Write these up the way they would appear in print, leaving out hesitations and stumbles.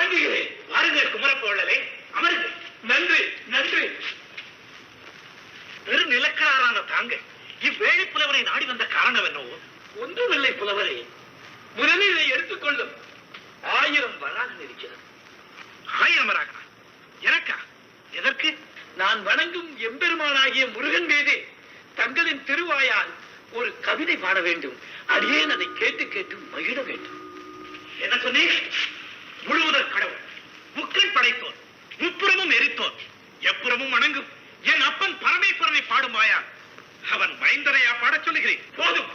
வணங்குகிறேன். வாருங்கள் குமரப்போழலே, அமருங்கள். நன்றி நன்றி. பெருநிலக்கரான தாங்க இவ்வேழை புலவரை நாடி வந்த காரணம் என்னவோ? ஒன்றுமில்லை புலவரே, முதலில் இதை எடுத்துக்கொள்ளும். 1000 வராகன் இருக்கிறது. 1000 வராகனா? எனக்கா? எதற்கு? நான் வணங்கும் எம்பெருமானாகிய முருகன் மீது தங்களின் திருவாயால் ஒரு கவிதை பாட வேண்டும். அடியேன் அதை கேட்டு கேட்டு மகிழ வேண்டும். என்ன சொன்னீர்? முழுவதற் கடவுள், முக்கண் படைத்தோர், முப்புறமும் எரித்தோர், எப்புறமும் வணங்கும் என் அப்பன் பரமேஸ்வரனை பாடும் வாயால் அவன் மைந்தரையா பாடச் சொல்லுகிறேன். போதும்.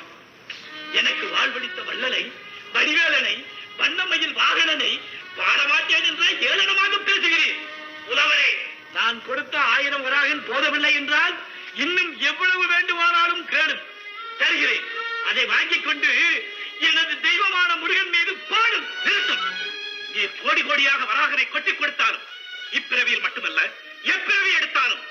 எனக்கு வாழ்வளித்த வள்ளலை, வடிவேலனை, வண்ணமையில் வாகனனை பாடமாட்டேன் என்ற ஏளனமாக பேசுகிறேன். புலவரே, நான் கொடுத்த 1000 வராகன் போதவில்லை என்றால் இன்னும் எவ்வளவு வேண்டுமானாலும் கேடு தருகிறேன். அதை வாங்கிக் கொண்டு எனது தெய்வமான முருகன் மீது பாடும். நிறுத்தம். நீ கோடி கோடியாக வராகனை கொட்டிக் கொடுத்தாலும், இப்பிறவியில் மட்டுமல்ல எப்பிறவி எடுத்தாலும்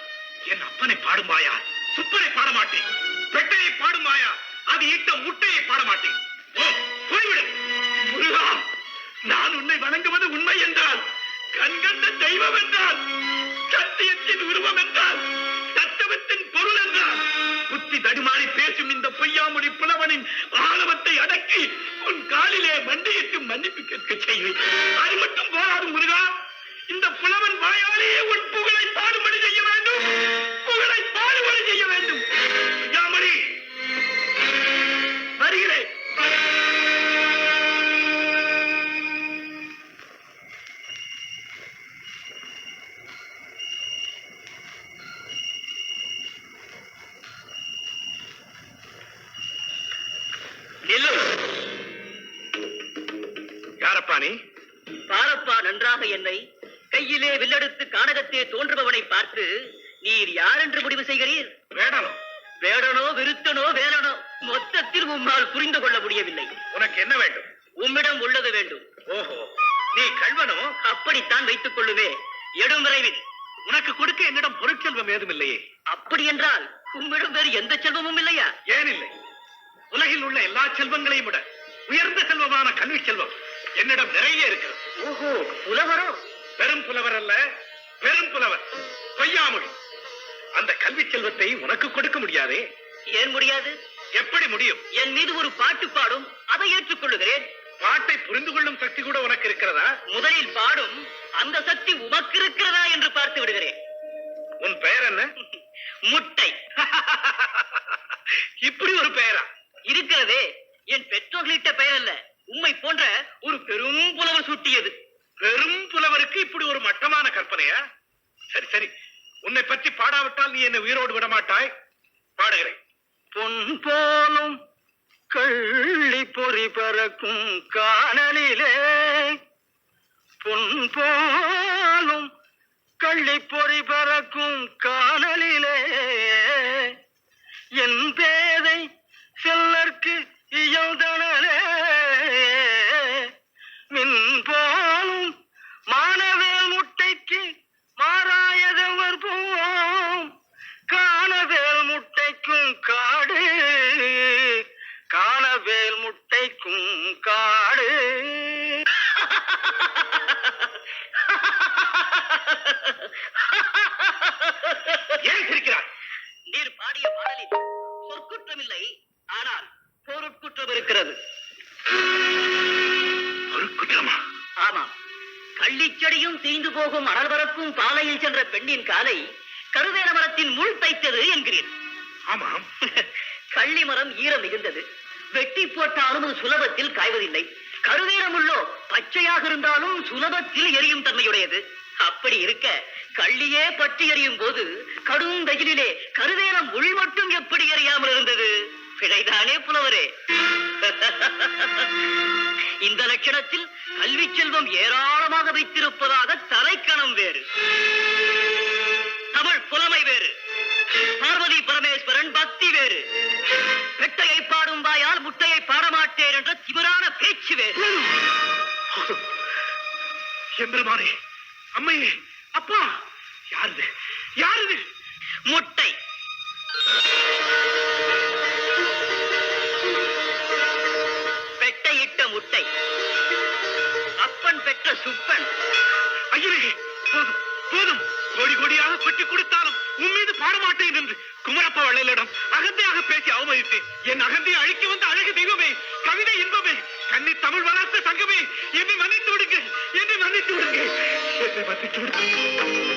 என் அப்பனை பாடும் வாயா சுப்பனை பாட மாட்டேன். பெட்டையை பாடும் வாயா அது இட்ட முட்டையை பாட மாட்டேன். போய்விடு. முருகா, நான் உன்னை வணங்குவது உண்மை என்றால், கண்கண்ட தெய்வம் என்றால், சத்தியத்தின் உருவம் என்றால், தத்துவத்தின் பொருள் என்றால், புத்தி தடுமாறி பேசும் இந்த பொய்யாமொழி புலவனின் ஆணவத்தை அடக்கி உன் காலிலே மண்டியிட்டு மன்னிப்பு கேட்க செய்வேன். அது மட்டும் போராது முருகா, இந்த புலவன் வாயாலேயே உன் புகழை பாடுபடி செய்ய வேண்டும். புகழை பாடுபடி செய்ய வேண்டும். பொய்யாமொழி, வருகிறேன். பாரப்பா நன்றாக என்னை கையிலே வில்லெடுத்து கானகத்தே தோன்றுபவனை பார்த்து நீர் யார் என்று முடிவு செய்கிறீர்? வேடனோ விருத்தனோ வேலனோ மொத்தத்தில் உம்மால் புரிந்து கொள்ள முடியவில்லை. உனக்கு என்ன வேண்டும்? உம்மிடம் உள்ளது வேண்டும். ஓஹோ, நீ கல்வனோ? அப்படித்தான் வைத்துக் கொள்ளுவே. எடும் விரைவில். உனக்கு கொடுக்க என்னிடம் பொருட்செல்வம் ஏதும் இல்லையே. அப்படி என்றால் உம்மிடம் வேறு எந்த செல்வமும் இல்லையா? ஏன் இல்லை? உலகில் உள்ள எல்லா செல்வங்களையும் விட உயர்ந்த செல்வமான கல்வி செல்வம் என்னிடம் நிறைய இருக்கிறது. ஓஹோ, புலவரோ? பெரும் புலவர் அல்ல, பெரும் புலவர். பொய்யாமொழி. அந்த கல்வி செல்வத்தை உனக்கு கொடுக்க முடியாதே. ஏன் முடியாது? எப்படி முடியும்? என் மீது ஒரு பாட்டு பாடும், அதை ஏற்றுக்கொள்ளுகிறேன். பாட்டை புரிந்து கொள்ளும் சக்தி கூட உனக்கு இருக்கிறதா? முதலில் பாடும் அந்த சக்தி உமக்கு இருக்கிறதா என்று பார்த்து விடுகிறேன். உன் பெயர் என்ன? முட்டை. இப்படி ஒரு பெயரா? இருக்கிறதே. என் பெற்றோர்களிட்ட பெயர் அல்ல, உம்மை போன்ற ஒரு பெரும் புலவர் சூட்டியது. பெரும் புலவருக்கு இப்படி ஒரு மட்டமான கற்பனையா? சரி சரி, உன்னை பற்றி பாடாவிட்டால் நீ என்னை உயிரோடு விடமாட்டாய். பாடுகிறேன். பொன் போலும் கள்ளி பொறி பறக்கும் காணலிலே, பொன் போலும் கள்ளி பொறி பறக்கும் காணலிலே, என் பேதை செல்லற்கு இயல்தனே, மின் போலும் மானவேல் முட்டைக்கு மாறாயதவர் போம், காணவேல் முட்டைக்கும் காடு, காணவேல் முட்டைக்கும் காடு. ஏன் சிரிக்கிறாய்? நீர் பாடிய பாடலில் சொற்குற்றமில்லை, ஆனால் பொருட்குற்றம் இருக்கிறது. பொருட்குற்றமா? ஆமாம். கள்ளிச்செடியும் தீந்து போகும் அனல் பறக்கும் பாலையில் சென்ற பெண்ணின் காலை கருவேல மரத்தின் முள் தைத்தது என்கிறீர். ஆமாம். கள்ளி மரம் ஈரம் மிகுந்தது, வெட்டி போட்டாலும் அது சுலபத்தில் காய்வதில்லை. கருவேலமுள்ளோ பச்சையாக இருந்தாலும் சுலபத்தில் எரியும் தன்மையுடையது. அப்படி இருக்க கள்ளியே பற்றி எரியும் போது கடும் வெயிலிலே கருவேலம் உள் மட்டும் எப்படி எரியாமல் இருந்தது? பிழைதானே புலவரே? இந்த லட்சணத்தில் கல்வி செல்வம் ஏராளமாக வைத்திருப்பதாக தலைக்கணம் வேறு, தமிழ் புலமை வேறு, பார்வதி பரமேஸ்வரன் பக்தி வேறு, பெட்டையை பாடும் வாயால் முட்டையை பாடமாட்டேன் என்ற திமிரான பேச்சு வேறு. எம்பெருமானே, அம்மையே, அப்பா, யாருது? யாருது? முட்டை. பெட்டையிட்ட முட்டை. அப்பன் பெற்ற சுப்பன் பாடமாட்டேன் என்று குமரப்ப வள்ளலிடம் அகந்தையாக பேசி அவமதித்தேன். என் அகந்தையை அழிக்க வந்த அழகு தெய்வமே, கவிதை இன்பமே, கன்னி தமிழ் வளர்த்த சங்கமே, என்னை மன்னித்து விடுங்கள், என்னை மன்னித்து விடுங்கள், என்னை மன்னித்து விடுங்கள்.